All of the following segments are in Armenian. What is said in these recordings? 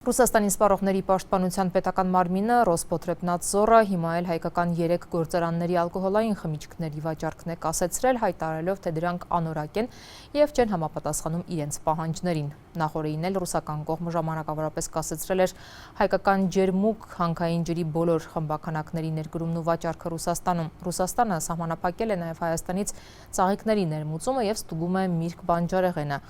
Ռուսաստանի սպառողների պաշտպանության պետական մարմինը Ռոսպոտրեբնadzորը հիմա էլ հայկական 3 գործարանների ալկոհոլային խմիչքների վաճառքն է կասեցրել, հայտարարելով, թե դրանք անորակ են և չեն համապատասխանում իրենց պահանջներին։ Նախորդին էլ ռուսական կողմը ժամանակավորապես կասեցրել էր հայկական ջերմուկ հանքային ջրի բոլոր խմբաքանակների ներկրումն ու վաճառքը Ռուսաստանում։ Ռուսաստանը սահմանափակել է նաև Հայաստանից ծաղիկների ներմուծումը և ստուգում է միրգ բանջարեղենը։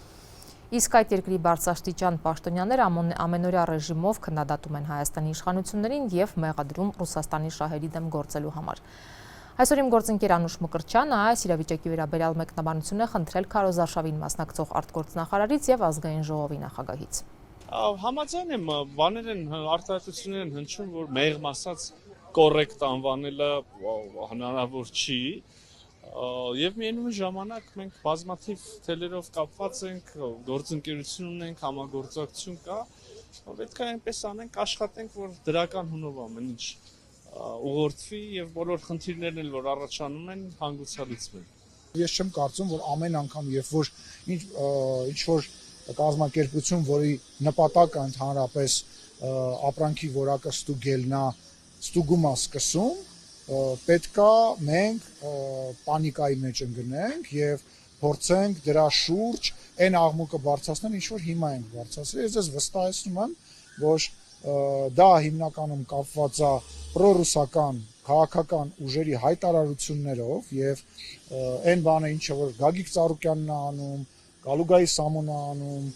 Իսկ այդ երկրի բարձրաստիճան պաշտոնյաները ամենօրյա ռեժիմով քննադատում են Հայաստանի իշխանություններին և մեղադրում Ռուսաստանի շահերի դեմ գործելու համար։ Այսօր իմ գործընկեր Անուշ Մկրտչյանը այս իրավիճակի վերաբերյալ մեկնաբանություն է խնդրել քարոզարշավին մասնակցող արտգործնախարարից և ազգային ժողովի նախագահից։ Համաձայն եմ, բաներ են, արտահայտություններ են հնչում, որ մեղմ ասած կոռեկտ անվանելը հնարավոր չի։ Եվ միևնույն ժամանակ մենք բազմաթիվ թելերով կապված ենք, գործընկերություն ունենք, համագործակցություն կա, պետք է այնպես անենք, աշխատենք, որ դրական հունով ամեն ինչ ուղղորդվի եւ բոլոր խնդիրներն էլ, որ առաջանում են, հանգուցալուծվեն։ Ես չեմ կարծում, որ ամեն անգամ, երբ որ ինչ որ կազմակերպություն, որի նպատակը ընդհանրապես ապրանքի որակը ստուգելն է, ստուգումը սկսում, պետքա մենք պանիկայի մեջ ընկնենք եւ փորձենք դրա շուրջ այն աղմուկը բարձրացնել, ինչ որ հիմա ենք բարձրացրել։ Ես ձեզ վստահեցնում եմ, որ դա հիմնականում կապված է պրոռուսական քաղաքական ուժերի հայտարարություններով եւ այն բանը, ինչը որ Գագիկ Ծառուկյանն է անում, Գալուգայի Սամոնն է անում,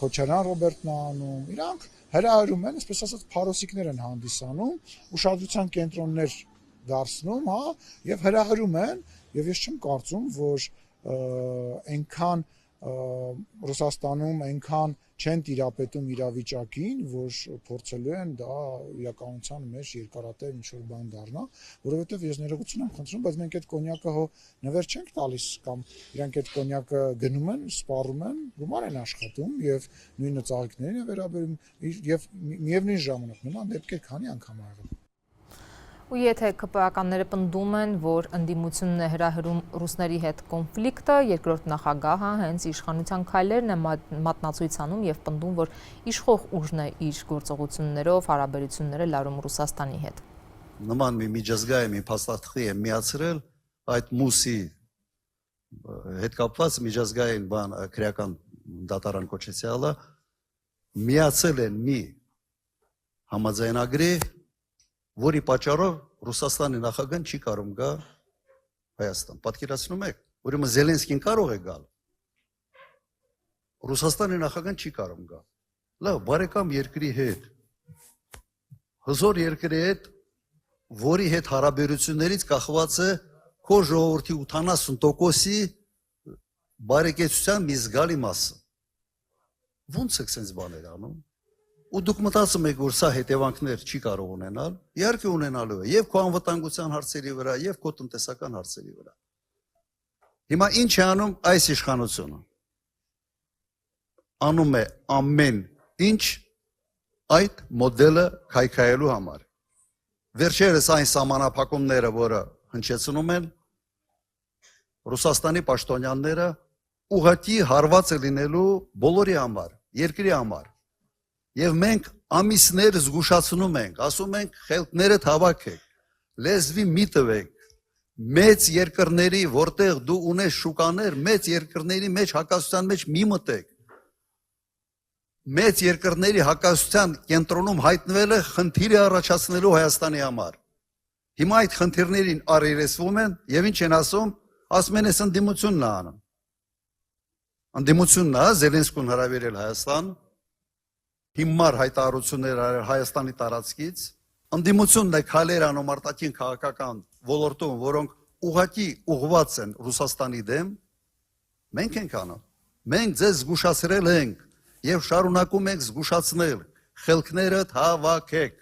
Քոչարյան Ռոբերտն է անում, իրանք հրահրում են, այսպես ասած, փարոսիկներ են հանդիսանում, ուշադրության կենտրոններ դարձնում, հա, եւ հրահրում են, եւ ես չեմ կարծում, որ այնքան Ռուսաստանում այնքան չեն տիրապետում իրավիճակին, որ փորձելու են դա իրականության մեջ երկարատև ինչ-որ բան դառնա, որովհետեւ ես ներողություն եմ խնդրում, բայց մենք այդ կոնյակը հո նվեր չենք տալիս կամ իրանք այդ կոնյակը գնում են, սպառում են, գումար են աշխատում եւ նույնը ծաղիկներին է վերաբերում եւ միևնույն ժամանակ նման դեպքեր քանի անգամ ա եղել։ Ու եթե ԿՊԱ-ականները պնդում են, որ ընդդիմությունն է հրահրում ռուսների հետ կոնֆլիկտը, երկրորդ նախագահը հենց իշխանության քայլերն է մատնացույց անում և պնդում, որ իշխող ուժն է իր գործողություններով հարաբերությունները լարում Ռուսաստանի հետ։ Նման մի միջազգային մի փաստաթղթի է միացրել այդ մուսի հետ կապված միջազգային բան քրեական դատարան կոչեցյալը միացել են մի համաձայնագրի, որի պատճառով Ռուսաստանի նախագահն չի կարող գա Հայաստան։ Պատկերացնում եք, ուրեմն Զելենսկին կարող է գալ։ Ռուսաստանի նախագահն չի կարող գա։ Լավ, բարեկամ երկրի հետ, հզոր երկրի հետ, որի հետ հարաբերություններից կախված է քո ժողովրդի 80%-ի բարեկեցության մի զգալի մասը։ Ո՞նց եք sense բաներ անում։ Ու դուք մտածում եք, որ սա հետևանքներ չի կարող ունենալ, իհարկե ունենալու է եւ քո անվտանգության հարցերի վրա, եւ քո տնտեսական հարցերի վրա։ Հիմա ինչ է անում այս իշխանությունը։ Անում է ամեն ինչ այդ մոդելը քայքայելու համար։ Վերջերս այն սահմանափակումները, որը հնչեցնում են, Ռուսաստանի պաշտոնյաները ուղղակի հարված է լինելու բոլորի համար, երկրի համար։ Եվ մենք ամիսներ զգուշացնում ենք, ասում ենք խելքները հավաքեք, լեզվի մի տվեք, մեծ երկրների, որտեղ դու ունես շուկաներ, մեծ երկրների մեջ հակասության մեջ մի մտեք։ Մեծ երկրների հակասության կենտրոնում հայտնվելը խնդիր է առաջացնելու Հայաստանի համար։ Հիմա այդ խնդիրներին առերեսվում են եւ ինչ են ասում են ես ընդդիմությունն է անում։ Ընդդիմությունն է Զելենսկուն հրավիրել Հայաստան, հիմար հայտարարություններ արել Հայաստանի տարածքից, ընդդիմությունն է քայլեր անում արտաքին քաղաքական ոլորտում, որոնք ուղղակի ուղղված են Ռուսաստանի դեմ, մենք ենք անում։ Մենք ձեզ զգուշացրել ենք եւ շարունակում ենք զգուշացնել, խելքներդ հավաքեք։